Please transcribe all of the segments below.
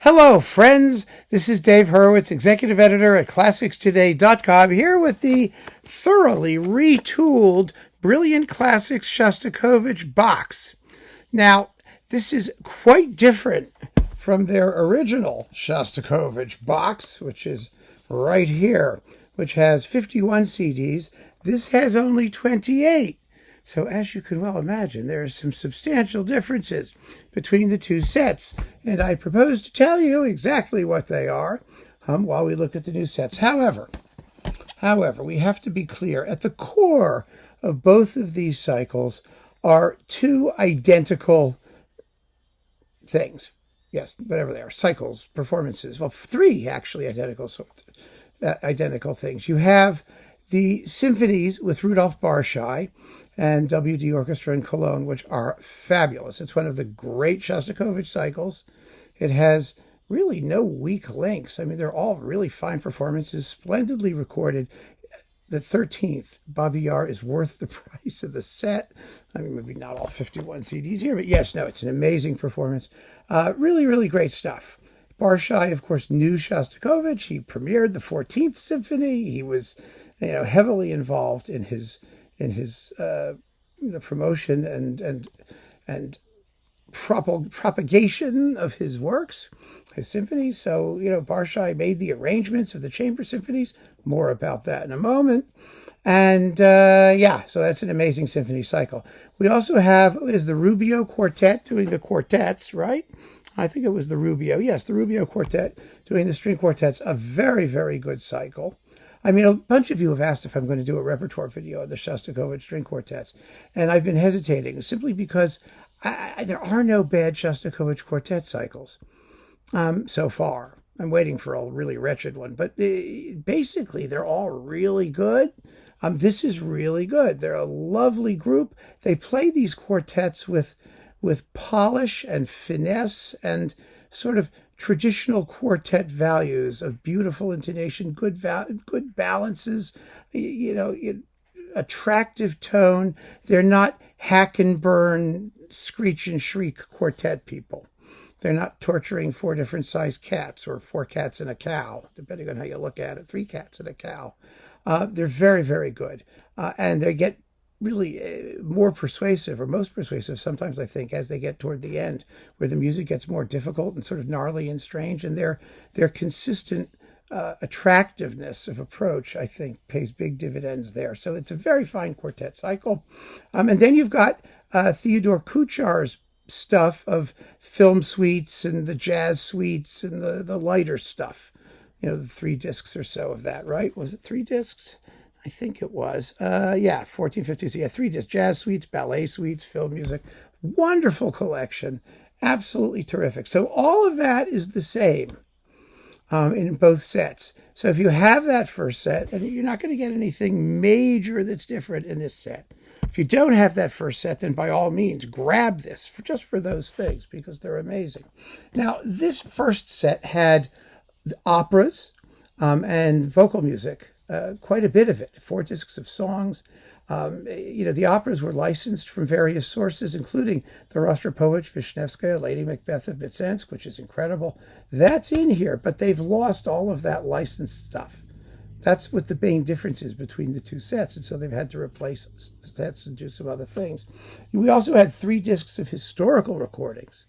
Hello, friends. This is Dave Hurwitz, executive editor at ClassicsToday.com, here with the thoroughly retooled Brilliant Classics Shostakovich box. Now, this is quite different from their original Shostakovich box, which is right here, which has 51 CDs. This has only 28. So as you can well imagine, there are some substantial differences between the two sets, and I propose to tell you exactly what they are while we look at the new sets. However, we have to be clear. At the core of both of these cycles are two identical things. Yes, whatever they are, cycles, performances. Well, three actually identical things. You have the symphonies with Rudolf Barshai and WD Orchestra in Cologne, which are fabulous. It's one of the great Shostakovich cycles. It has really no weak links. I mean, they're all really fine performances, splendidly recorded. The 13th, Bobby Yar, is worth the price of the set. I mean, maybe not all 51 CDs here, but yes, no, it's an amazing performance. Really, really great stuff. Barshai, of course, knew Shostakovich. He premiered the 14th Symphony. He was, heavily involved in the promotion and propagation of his works, his symphonies. So, Barshai made the arrangements of the chamber symphonies. More about that in a moment. And so that's an amazing symphony cycle. We also have, the Rubio Quartet doing the quartets, right? I think it was the Rubio. Yes, the Rubio Quartet doing the string quartets. A very, very good cycle. I mean, a bunch of you have asked if I'm going to do a repertoire video of the Shostakovich string quartets, and I've been hesitating simply because there are no bad Shostakovich quartet cycles so far. I'm waiting for a really wretched one, but basically they're all really good. This is really good. They're a lovely group. They play these quartets with polish and finesse and sort of traditional quartet values of beautiful intonation, good balances, attractive tone. They're not hack and burn, screech and shriek quartet people. They're not torturing four different sized cats or four cats and a cow, depending on how you look at it, three cats and a cow. They're very, very good. And they get really more persuasive, or most persuasive sometimes, I think, as they get toward the end, where the music gets more difficult and sort of gnarly and strange, and their consistent attractiveness of approach, I think, pays big dividends there. So it's a very fine quartet cycle. And then you've got Theodore Kuchar's stuff of film suites and the jazz suites and the lighter stuff. The 3 discs or so of that, right? Was it 3 discs? I think it was. 1450s. Yeah, 3 discs. Jazz suites, ballet suites, film music. Wonderful collection. Absolutely terrific. So all of that is the same in both sets. So if you have that first set, and you're not going to get anything major that's different in this set. If you don't have that first set, then by all means, grab this just for those things, because they're amazing. Now, this first set had operas and vocal music. Quite a bit of it, 4 discs of songs. The operas were licensed from various sources, including the Rostropovich Vishnevskaya, Lady Macbeth of Mtsensk, which is incredible. That's in here, but they've lost all of that licensed stuff. That's what the main difference is between the two sets, and so they've had to replace sets and do some other things. We also had 3 discs of historical recordings,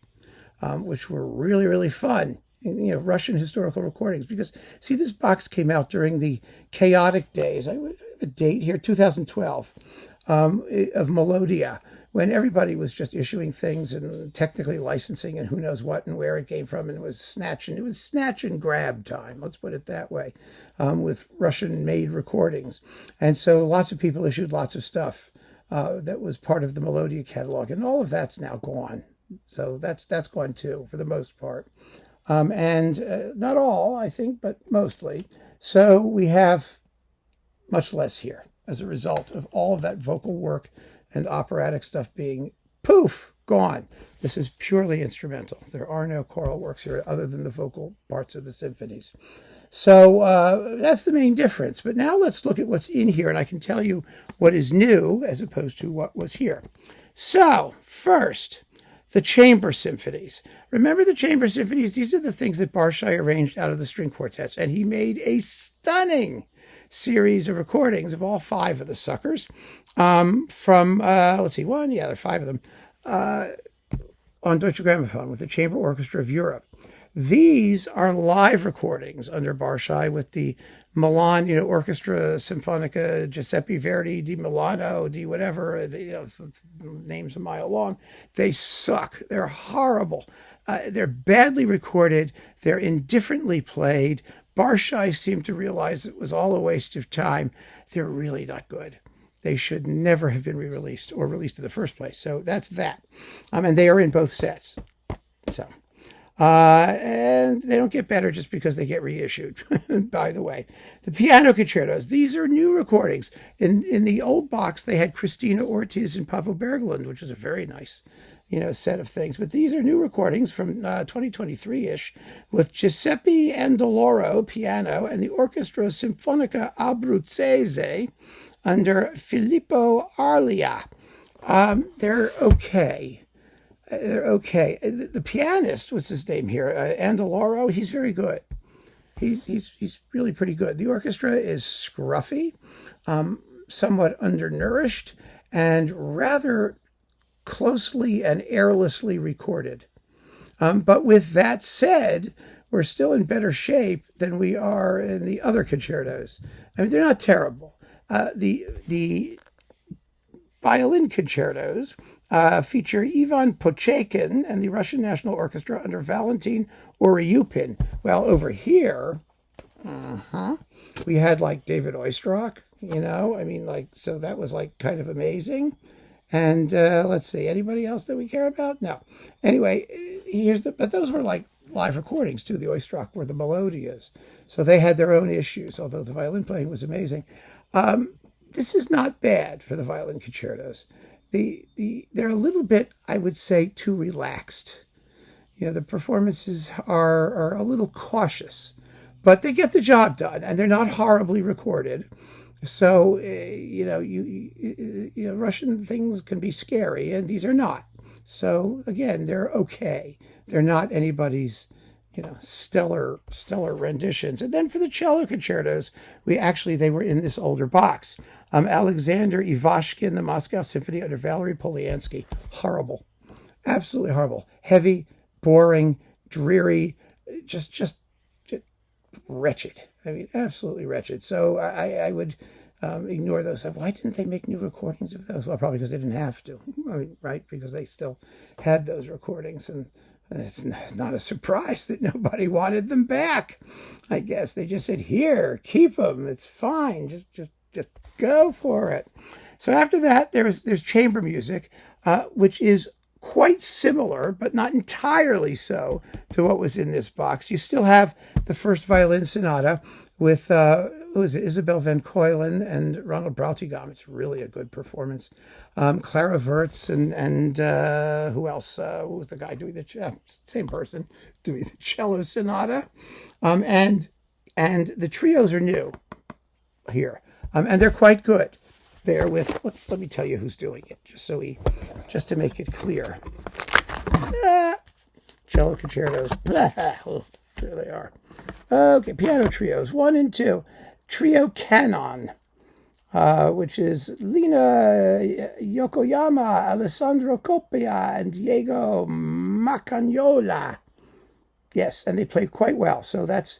which were really, really fun. Russian historical recordings, because this box came out during the chaotic days. I have a date here, 2012, of Melodia, when everybody was just issuing things and technically licensing and who knows what and where it came from, and it was snatch and grab time. Let's put it that way, with Russian-made recordings, and so lots of people issued lots of stuff that was part of the Melodia catalog, and all of that's now gone. So that's gone too, for the most part. And not all, I think, but mostly. So we have much less here as a result of all of that vocal work and operatic stuff being, poof, gone. This is purely instrumental. There are no choral works here other than the vocal parts of the symphonies. So that's the main difference. But now let's look at what's in here, and I can tell you what is new as opposed to what was here. So first, the chamber symphonies. Remember the chamber symphonies? These are the things that Barshai arranged out of the string quartets. And he made a stunning series of recordings of all 5 of the suckers from, let's see, there are 5 of them, on Deutsche Grammophon with the Chamber Orchestra of Europe. These are live recordings under Barshai with the Milan, Orchestra Sinfonica Giuseppe Verdi di Milano, di whatever, names a mile long. They suck. They're horrible. They're badly recorded. They're indifferently played. Barshai seemed to realize it was all a waste of time. They're really not good. They should never have been re-released or released in the first place. So that's that. And they are in both sets. So, and they don't get better just because they get reissued, by the way. The piano concertos, these are new recordings. In the old box, they had Christina Ortiz and Pavel Berglund, which is a very nice, set of things. But these are new recordings from 2023-ish with Giuseppe Andoloro, piano, and the Orchestra Sinfonica Abruzzese under Filippo Arlia. They're okay. The pianist, what's his name here? Andoloro, he's very good. He's really pretty good. The orchestra is scruffy, somewhat undernourished, and rather closely and airlessly recorded. But with that said, we're still in better shape than we are in the other concertos. I mean, they're not terrible. The violin concertos feature Ivan Pochekin and the Russian National Orchestra under Valentin Oryupin. Well, over here, we had like David Oistrakh, so that was like kind of amazing. And let's see, anybody else that we care about? No. Anyway, but those were like live recordings too. The Oistrakh were the melodias. So they had their own issues, although the violin playing was amazing. This is not bad for the violin concertos. They're a little bit, I would say, too relaxed. The performances are a little cautious, but they get the job done, and they're not horribly recorded. So, Russian things can be scary, and these are not. So, again, they're okay. They're not anybody's, stellar renditions. And then for the cello concertos, they were in this older box. Alexander Ivashkin, the Moscow Symphony under Valery Polyansky. Horrible. Absolutely horrible. Heavy, boring, dreary, just wretched. I mean, absolutely wretched. So I would ignore those. Why didn't they make new recordings of those? Well, probably because they didn't have to. Right? Because they still had those recordings, and it's not a surprise that nobody wanted them back. I guess they just said, "Here, keep them. It's fine. Just go for it." So after that, there's chamber music, which is quite similar, but not entirely so, to what was in this box. You still have the first violin sonata with Isabel Van Keulen and Ronald Brautigam. It's really a good performance. Clara Wirtz and who else? Who was the guy doing the same person doing the cello sonata? And the trios are new here, and they're quite good. There with let me tell you who's doing it, just to make it clear. Cello concertos. There they are. Okay, piano trios 1 and 2. Trio Canon, which is Lina Yokoyama, Alessandro Coppia, and Diego Macagnola. Yes, and they played quite well, so that's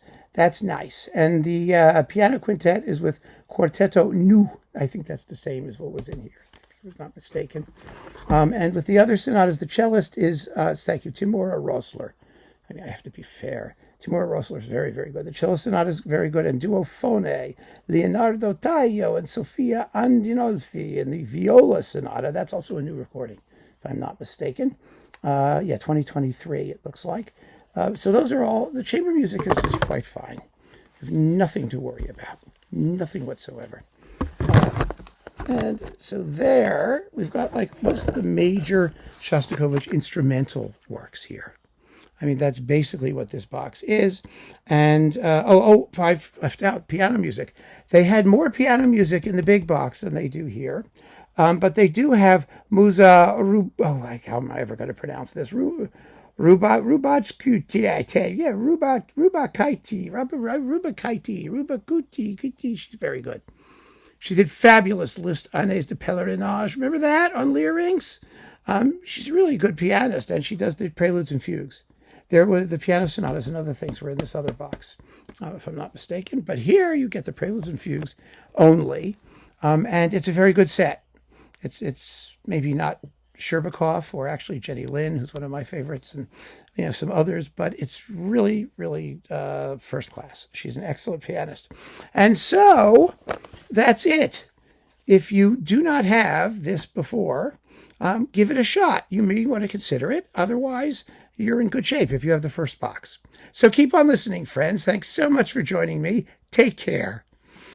nice. And the piano quintet is with Quartetto Nu. I think that's the same as what was in here, if I was not mistaken. And with the other sonatas, the cellist is, Timur Rosler. I mean, I have to be fair. Timur Rosler is very, very good. The cello sonata is very good. And Duophone, Leonardo Taglio and Sofia Andinolfi. And the viola sonata, that's also a new recording, if I'm not mistaken. 2023, it looks like. So those are all, the chamber music is just quite fine. Nothing to worry about. Nothing whatsoever. And so there, we've got like most of the major Shostakovich instrumental works here. I mean, that's basically what this box is. And, 5 left out, piano music. They had more piano music in the big box than they do here. But they do have Musa how am I ever going to pronounce this? Rubachkuti, yeah, Rubakuti. She's very good. She did fabulous List Années de Pèlerinage. Remember that on Lyrinx? She's a really good pianist, and she does the preludes and fugues. There were the piano sonatas and other things were in this other box, if I'm not mistaken. But here you get the preludes and fugues only, and it's a very good set. It's maybe not Sherbakov or actually Jenny Lin, who's one of my favorites, and some others, but it's really, really first class. She's an excellent pianist. And so that's it. If you do not have this before, give it a shot. You may want to consider it. Otherwise, you're in good shape if you have the first box. So keep on listening, friends. Thanks so much for joining me. Take care.